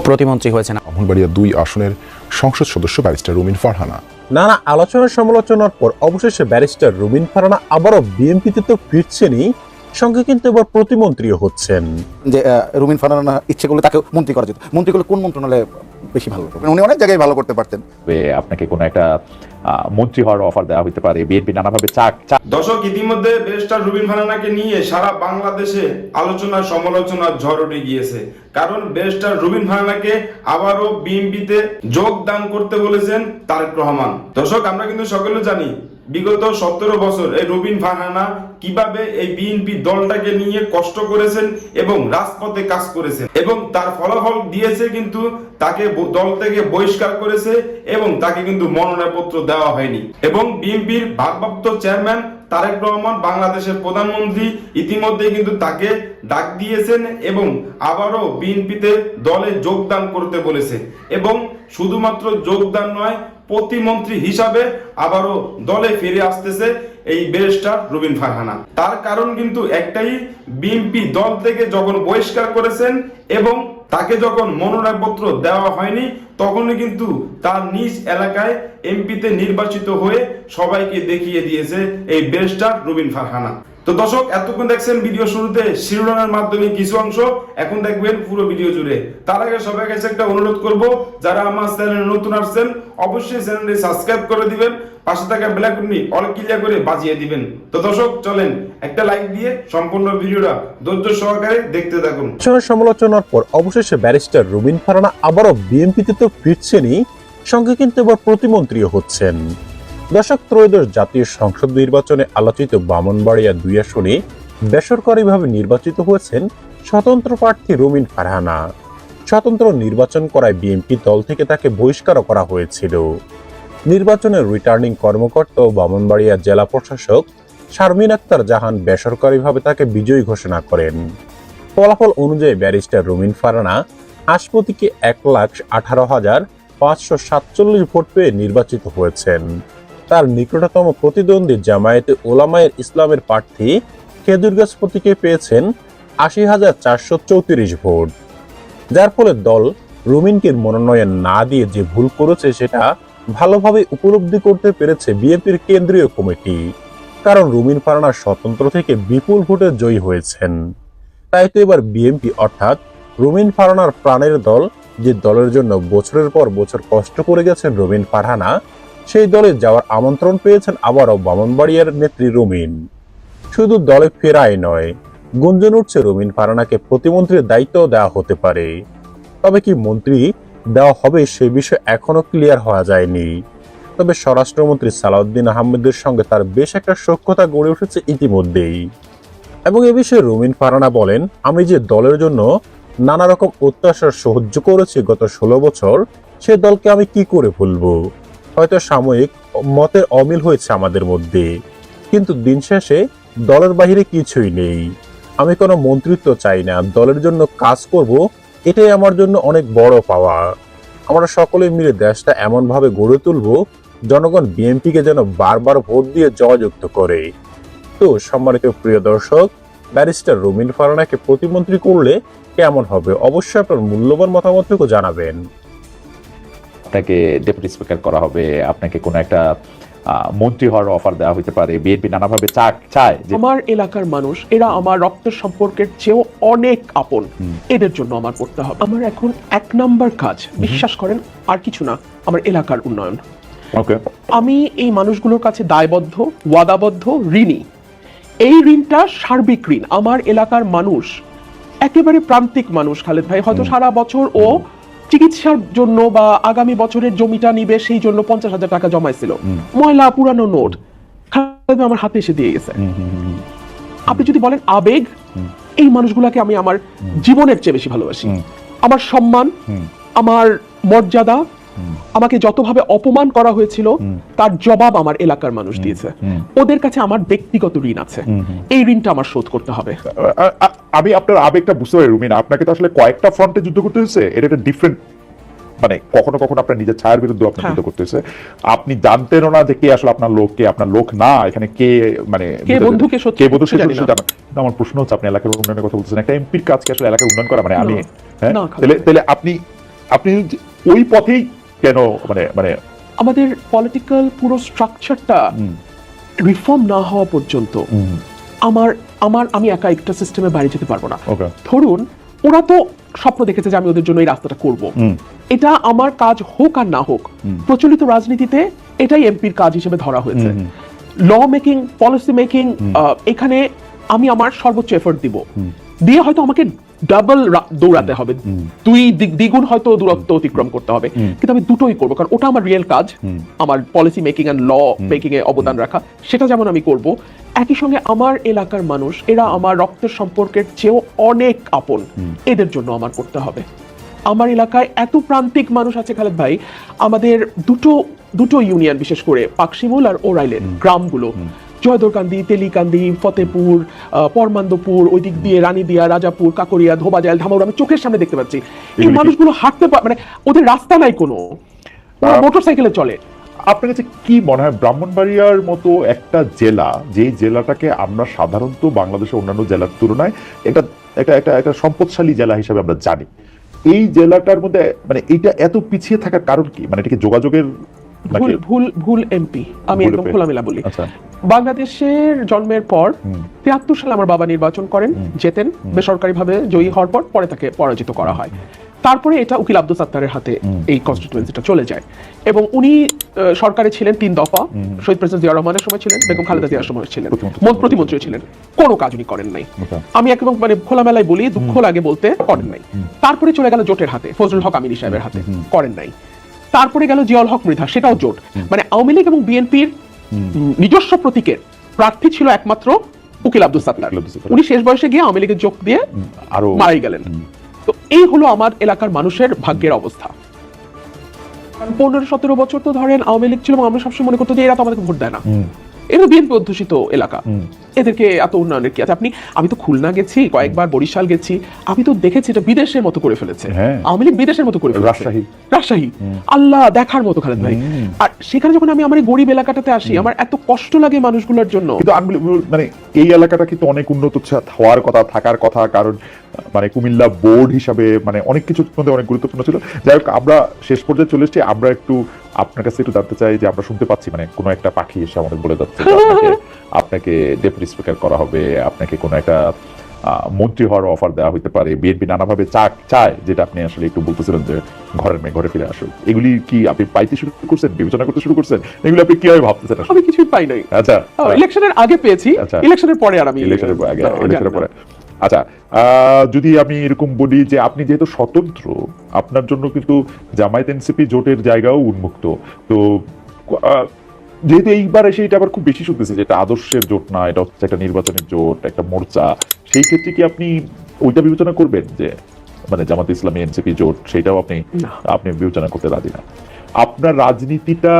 প্রতিমন্ত্রী হয়েছেন। ব্রাহ্মণবাড়িয়া 2 আসনের সংসদ সদস্য ব্যারিস্টার রুমিন ফারহানা। নানা আলোচনা সমালোচনার পর অবশেষে ব্যারিস্টার রুমিন ফারহানা আবারও বিএনপিতে তো ফিরছেনই, সঙ্গে কিন্তু এবার প্রতিমন্ত্রীও হচ্ছেন। যে রুমিন ফারহানা ইচ্ছে করলে তাকে মন্ত্রী করা যেত। মন্ত্রী করলে কোন মন্ত্রণালয়ে বেশি ভালো করবেন? উনি অনেক জায়গায় ভালো করতে পারতেন। আপনাকে কোনো একটা মন্ত্রী হওয়ার অফার দেওয়া হতে পারে, বিএনপি নানাভাবে চাক। দর্শক, ইতিমধ্যে ব্যারিস্টার রুমিন ফারহানাকে নিয়ে সারা বাংলাদেশে আলোচনা সমালোচনার ঝড় উঠে গিয়েছে। কারণ ব্যারিস্টার রুমিন ফারহানাকে আবারও বিএনপিতে যোগদান করতে বলেছেন তারেক রহমান। দর্শক, আমরা কিন্তু সকলে জানি বিগত 17 বছর এই রুমিন ফারহানা কিভাবে এই বিএনপি দলটাকে নিয়ে কষ্ট করেছেন এবং রাজপথে কাজ করেছেন, এবং তার ফলাফল দিয়েছে। কিন্তু তাকে দল থেকে বহিষ্কার করেছে এবং তাকে কিন্তু মনোনয়নপত্র দেওয়া হয়নি। এবং বিএনপির ভারপ্রাপ্ত চেয়ারম্যান তারেক রহমান, বাংলাদেশের প্রধানমন্ত্রী, ইতিমধ্যে কিন্তু তাকে ডাক দিয়েছেন এবং আবারও বিএনপিতে দলে যোগদান করতে বলেছে। এবং শুধুমাত্র যোগদান নয়, প্রতিমন্ত্রী হিসাবে আবারও দলে ফিরে আসতেছে এই ব্যারিস্টার রুমিন ফারহানা। তার কারণ কিন্তু একটাই, বিএনপি দল থেকে যখন বহিষ্কার করেছেন এবং তাকে যখন মনোনয়নপত্র দেওয়া হয়নি, তখনই কিন্তু তার নিজ এলাকায় এমপিতে নির্বাচিত হয়ে সবাইকে দেখিয়ে দিয়েছে এই ব্যারিস্টার রুমিন ফারহানা। তো দর্শক, এতক্ষণ দেখছেন ভিডিও শুরুতে শিরোনামের মাধ্যমে কিছু অংশ, এখন দেখবেন পুরো ভিডিও জুড়ে। তার আগে সবার কাছে একটা অনুরোধ করব, যারা আমার চ্যানেলে নতুন আসছেন অবশ্যই চ্যানেলটি সাবস্ক্রাইব করে দিবেন, পাশে থাকা বেল আইকনটি অল ক্লিক করে বাজিয়ে দিবেন। তো দর্শক, চলেন একটা লাইক দিয়ে সম্পূর্ণ ভিডিওটা ধৈর্য সহকারে দেখতে থাকুন। সমালোচনার পর অবশেষে ব্যারিস্টার রুমিন ফারহানা আবারও বিএনপিতে তো ফিরছেনই, সঙ্গে কিন্তু এবার প্রতিমন্ত্রীও হচ্ছেন। দর্শক, ত্রয়োদশ জাতীয় সংসদ নির্বাচনে আলোচিত ব্রাহ্মণবাড়িয়া 2 আসনে বেসরকারিভাবে নির্বাচিত হয়েছেন স্বতন্ত্র প্রার্থী রুমিন ফারহানা। স্বতন্ত্র নির্বাচন করায় বিএনপি দল থেকে তাকে বহিষ্কার করা হয়েছিল। নির্বাচনের রিটার্নিং কর্মকর্তা ও ব্রাহ্মণবাড়িয়া জেলা প্রশাসক শারমিন আক্তার জাহান বেসরকারিভাবে তাকে বিজয়ী ঘোষণা করেন। ফলাফল অনুযায়ী ব্যারিস্টার রুমিন ফারহানা আশপতিকে 1,18,547 ভোট পেয়ে নির্বাচিত হয়েছেন। তার নিকটতম প্রতিদ্বন্দ্বী জামায়াতে ওলামায়ে ইসলামের প্রার্থী খেজুরগাছ প্রতীকে পেয়েছেন 80,434 ভোট, যার ফলে দল রুমিনকে মনোনয়ন না দিয়ে যে ভুল করেছে সেটা ভালোভাবে উপলব্ধি করতে পেরেছে বিএনপির কেন্দ্রীয় কমিটি। কারণ রুমিন ফারহানা স্বতন্ত্র থেকে বিপুল ভোটে জয়ী হয়েছেন। তাই তো এবার বিএনপি অর্থাৎ রুমিন ফারহানার প্রাণের দল, যে দলের জন্য বছরের পর বছর কষ্ট করে গেছেন রুমিন ফারহানা, সেই দলে যাওয়ার আমন্ত্রণ পেয়েছেন আবারও ব্রাহ্মণবাড়িয়ার নেত্রী রুমিন। শুধু দলে ফেরাই নয়, গুঞ্জন উঠছে রুমিন ফারহানাকে প্রতিমন্ত্রীর দায়িত্ব দেওয়া হতে পারে। তবে কি মন্ত্রী দেওয়া হবে সে বিষয়ে এখনো ক্লিয়ার হওয়া যায়নি। তবে স্বরাষ্ট্রমন্ত্রী সালাউদ্দিন আহমেদের সঙ্গে তার বেশ একটা সখ্যতা গড়ে উঠেছে ইতিমধ্যেই। এবং এ বিষয়ে রুমিন ফারহানা বলেন, আমি যে দলের জন্য নানা রকম অত্যাচার সহ্য করেছি গত 16 বছর, সে দলকে আমি কি করে ভুলবো? হয়তো সাময়িক মতের অমিল হয়েছে আমাদের মধ্যে, কিন্তু দিন শেষে দলের বাহিরে কিছুই নেই। আমি কোনো মন্ত্রিত্ব চাই না, দলের জন্য কাজ করব, এটাই আমার জন্য অনেক বড় পাওয়া। আমরা সকলে মিলে দেশটা এমনভাবে গড়ে তুলব, জনগণ বিএনপিকে যেন বারবার ভোট দিয়ে জয়যুক্ত করে। তো সম্মানিত প্রিয় দর্শক, ব্যারিস্টার রুমিন ফারহানাকে প্রতিমন্ত্রী করলে কেমন হবে? অবশ্যই আপনার মূল্যবান মতামতটুকু জানাবেন। আপনাকে ডেপুটি স্পিকার করা হবে, আপনাকে কোনো একটা মন্ত্রী হওয়ার অফার দেওয়া হতে পারে, বিএনপি নানাভাবে চায় যে আমার এলাকার মানুষ, এরা আমার রক্তের সম্পর্কের চেয়েও অনেক আপন, এদের জন্য আমার করতে হবে। আমার এখন 1 নম্বর কাজ, বিশ্বাস করেন আর কিছু না, আমার এলাকার উন্নয়ন। আমি এই মানুষগুলোর কাছে দায়বদ্ধ, ওয়াদাবদ্ধ, ঋণী। এই ঋণটা সার্বিক ঋণ। আমার এলাকার মানুষ একেবারে প্রান্তিক মানুষ, খালেদ ভাই, হয়তো সারা বছর ও চিকিৎসার জন্য বা আগামী বছরের জমিটা নিবে সেই জন্য 50,000 টাকা জমাইছিল, ময়লা পুরানো নোট খালেদ ভাই আমার হাতে এসে দিয়ে গেছে। আপনি যদি বলেন আবেগ, এই মানুষগুলোকে আমি আমার জীবনের চেয়ে বেশি ভালোবাসি। আমার সম্মান, আমার মর্যাদা, আমাকে যতভাবে অপমান করা হয়েছিল তার জবাব আমার এলাকার মানুষ দিয়েছে। ওদের কাছে আমার ব্যক্তিগত ঋণ আছে, এই ঋণটা আমার শোধ করতে হবে। আমি আপনার আবেগটা বুঝতে পারি রুমিন, আপনাকে তো আসলে কয়েকটা ফ্রন্টে যুদ্ধ করতে হয়েছে। এটা একটা ডিফারেন্ট, মানে কখনো কখনো আপনার নিজের ছায়ার বিরুদ্ধে আপনার যুদ্ধ করতে হয়েছে। আপনি জানতেনও না যে কে আসলে আপনার লোক, কে আপনার লোক না, এখানে কে মানে কে বন্ধু কে শত্রু জানি না। আমার প্রশ্ন হচ্ছে, আপনি এলাকার উন্নয়নের কথা বলতেছেন, একটা এমপির কাজ কি আসলে এলাকার উন্নয়ন করা? মানে আমি না, তাহলে আপনি আপনি ওই পথেই কেন মানে মানে আমাদের পলিটিক্যাল পুরো স্ট্রাকচারটা রিফর্ম না হওয়া পর্যন্ত আমি একা একটা সিস্টেমে বাইরে যেতে পারবো না। ওকে, ধরুন ওরা তো স্বপ্ন দেখেছে যে আমি ওদের জন্য এই রাস্তাটা করব, এটা আমার কাজ হোক আর না হোক, প্রচলিত রাজনীতিতে এটাই এমপির কাজ হিসেবে ধরা হয়েছে। ল মেকিং, পলিসি মেকিং, এখানে আমি আমার সর্বোচ্চ এফোর্ট দিব, দিয়ে হয়তো আমাকে ডাবল দৌড়াতে হবে, দ্বিগুণ হয়তো দূরত্ব অতিক্রম করতে হবে, কিন্তু আমি দুটোই করবো, কারণ ওটা আমার রিয়েল কাজ। আমার policy making and law making এ অবদান রাখা, সেটা যেমন আমি করব, একই সঙ্গে আমার এলাকার মানুষ, এরা আমার রক্তের সম্পর্কের চেয়েও অনেক আপন, এদের জন্য আমার করতে হবে। আমার এলাকায় এত প্রান্তিক মানুষ আছে খালেদ ভাই, আমাদের দুটো ইউনিয়ন, বিশেষ করে পাকশিমুল আর ওরাইলের গ্রামগুলো, জয়দরকান্দি, তেলিকান্দি, ফতেপুর, পরমান্দপুর, ওই দিক দিয়ে রানীদিয়া, রাজাপুর, কাকরিয়া, ধোবাজাইল, ধামাউর, আমি চোখের সামনে দেখতে পাচ্ছি। এই মানুষগুলো হাঁটতে মানে ওদের রাস্তা নাই কোনো, ওরা মোটরসাইকেলে চলে। আপনার কাছে কি মনে হয় ব্রাহ্মণবাড়িয়ার মতো একটা জেলা, যে জেলাটাকে আমরা সাধারণত বাংলাদেশের অন্যান্য জেলার তুলনায় একটা সম্পদশালী জেলা হিসেবে আমরা জানি, এই জেলাটার মধ্যে মানে এটা এত পিছিয়ে থাকার কারণ কি? মানে এটা কি যোগাযোগের ভুল এমপি? আমি একদম খোলামেলা বলি, বাংলাদেশের জন্মের পর 73 সালে আমার বাবা নির্বাচন করেন, জেতেন, বেসরকারিভাবে জয়ী হওয়ার পর পরে তাকে পরাজিত করা হয়। তারপরে এটা উকিল আব্দুল সাত্তারের হাতে এই কনস্টিটিউয়েন্সিটা চলে যায়, এবং উনি সরকারে ছিলেন 3 দফা, শহীদ প্রেসিডেন্ট জিয়া রহমানের সময় ছিলেন, বেগম খালেদা জিয়ার সময় ছিলেন, প্রতিমন্ত্রী ছিলেন, কোনো কাজ উনি করেন নাই। আমি একদম মানে খোলামেলায় বলি, দুঃখ লাগে বলতে, করেন নাই। তারপরে চলে গেল জোটের হাতে, ফজলুল হক আমিনী সাহেবের হাতে, করেন নাই। তারপরে গেল জিয়াউল হক মৃধা, সেটাও জোট। মানে আওয়ামী লীগ এবং বিএনপির নিজস্ব প্রতীকের প্রার্থী ছিল একমাত্র উকিল আব্দুল সাত্তার, উনি শেষ বয়সে গিয়ে আওয়ামী লীগের যোগ দিয়ে আরো মারাই গেলেন। তো এই হলো আমার এলাকার মানুষের ভাগ্যের অবস্থা। 15-17 বছর তো ধরেন আওয়ামী লীগ ছিল, আমরা সবসময় মনে করতো যে এরা তো আমাদেরকে ভোট দেয় না, এটা বিএনপি অধ্যুষিত এলাকা, এদেরকে এত উন্নয়নের কি আছে? আমি তো খুলনা গেছি কয়েকবার, বরিশাল গেছি, আমি তো দেখেছি এটা বিদেশের মতো করে ফেলেছে, আওয়ামী লীগ বিদেশের মতো করে ফেলেছে। রাজশাহী আল্লাহ দেখার মতো খালেদ ভাই। আর সেখানে যখন আমি আমার এই গরিব এলাকাটাতে আসি, আমার এত কষ্ট লাগে মানুষগুলোর জন্য। কিন্তু মানে এই এলাকাটা কিন্তু অনেক উন্নত হওয়ার কথা, থাকার কথা, কারণ মানে কুমিল্লা বোর্ড হিসাবে মানে অনেক কিছুর মধ্যে অনেক গুরুত্বপূর্ণ ছিল। যাই হোক, আমরা শেষ পর্যায়ে চলে এসেছি। আমরা একটু আপনার কাছে একটু জানতে চাই যে আমরা শুনতে পাচ্ছি মানে কোনো একটা পাখি এসে আমাদের বলে যাচ্ছে আপনাকে ডেপুটি স্পিকার করা হবে, আপনাকে কোনো একটা মন্ত্রী হওয়ার অফার দেওয়া হতে পারে, বিএনপি নানাভাবে চায়, যেটা আপনি আসলে একটু বলতেছিলেন যে ঘরের মেয়ে ঘরে ফিরে আসুন, এগুলি কি আপনি পাইতে শুরু করছেন, বিবেচনা করতে শুরু করছেন? এগুলো আপনি কিভাবে ভাবতেছেন? আমি কিছুই পাই নাই। আচ্ছা, ইলেকশনের আগে পেয়েছি, ইলেকশনের পরে আর আমি ইলেকশনের পরে। আচ্ছা, যদি আমি এরকম বলি যে আপনি যেহেতু স্বতন্ত্র, আপনার জন্য কিন্তু জামায়াত এনসিপি জোটের জায়গাও উন্মুক্ত, তো যেহেতু এইবার এসে এটা আবার খুব বেশি শুনতেছে যে এটা আদর্শের জোট না, এটা হচ্ছে একটা নির্বাচনের জোট, একটা মোর্চা, সেই ক্ষেত্রে কি আপনি ওইটা বিবেচনা করবেন যে মানে জামাত ইসলামী এনসিপি জোট, সেটাও আপনি বিবেচনা করতে রাজি না? আপনার রাজনীতিটা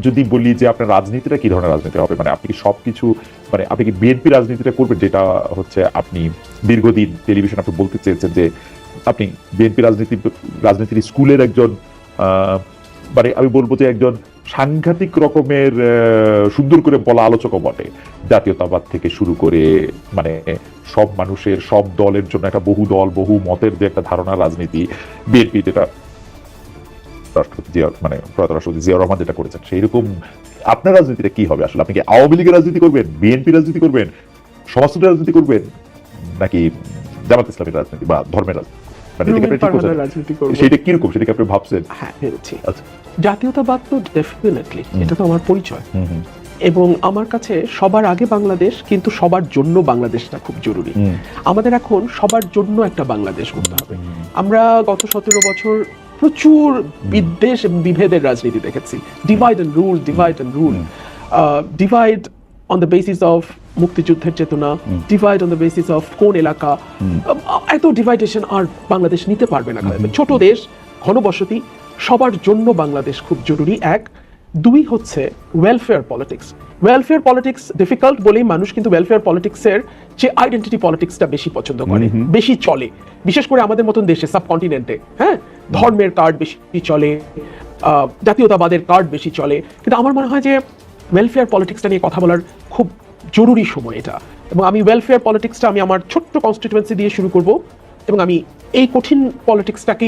যদি বলি যে আপনার রাজনীতিটা কি ধরনের রাজনীতি হবে, মানে আপনি কি সবকিছু মানে আপনি কি বিএনপি রাজনীতিটা করবেন, যেটা হচ্ছে আপনি দীর্ঘদিন টেলিভিশন আপনি বলতে চেয়েছেন যে আপনি বিএনপি রাজনীতির স্কুলের একজন মানে আমি বলবো যে একজন সাংঘাতিক রকমের সুন্দর করে বলা আলোচকও বটে, জাতীয়তাবাদ থেকে শুরু করে মানে সব মানুষের সব দলের জন্য একটা বহু দল বহু মতের যে একটা ধারণা রাজনীতি, বিএনপি যেটা রাষ্ট্রপতি মানে প্রয়াত রাষ্ট্রপতি জিয়াউর রহমান যেটা করেছেন, সেই রকম আপনার রাজনীতিটা কি হবে আসলে? আপনি কি আওয়ামী লীগের রাজনীতি করবেন, বিএনপি রাজনীতি করবেন, সমাজতন্ত্রের রাজনীতি করবেন, নাকি জামাত ইসলামের রাজনীতি বা ধর্মের রাজনীতি? সেটা কিরকম, সেটা কি আপনি ভাবছেন? হ্যাঁ, ভেবেছি। জাতীয়তাবাদ তো ডেফিনেটলি, এটা তো আমার পরিচয়, এবং আমার কাছে সবার আগে বাংলাদেশ, কিন্তু সবার জন্য বাংলাদেশটা খুব জরুরি। আমাদের এখন সবার জন্য একটা বাংলাদেশ করতে হবে। আমরা গত 17 বছর প্রচুর বিদ্বেষ এবং বিভেদের রাজনীতি দেখেছি, divide and rule, divide on the basis of মুক্তিযুদ্ধের চেতনা, divide on the basis of কোন এলাকা। এত ডিভাইডেশন আর বাংলাদেশ নিতে পারবে না। ছোট দেশ, ঘনবসতি, সবার জন্য বাংলাদেশ খুব জরুরি। 1, 2 হচ্ছে welfare politics. Welfare politics difficult বলেই মানুষ কিন্তু ওয়েলফেয়ার পলিটিক্সের যে আইডেন্টিটি পলিটিক্সটা বেশি পছন্দ করে, বেশি চলে, বিশেষ করে আমাদের মতন দেশে, সাবকন্টিনেন্টে। হ্যাঁ, ধর্মের কার্ড বেশি চলে, জাতীয়তাবাদের কার্ড বেশি চলে, কিন্তু আমার মনে হয় যে ওয়েলফেয়ার পলিটিক্সটা নিয়ে কথা বলার খুব জরুরি সময় এটা। এবং আমি ওয়েলফেয়ার পলিটিক্সটা আমি আমার ছোট্ট কনস্টিটিউয়েন্সি দিয়ে শুরু করব, এবং আমি এই কঠিন পলিটিক্সটাকে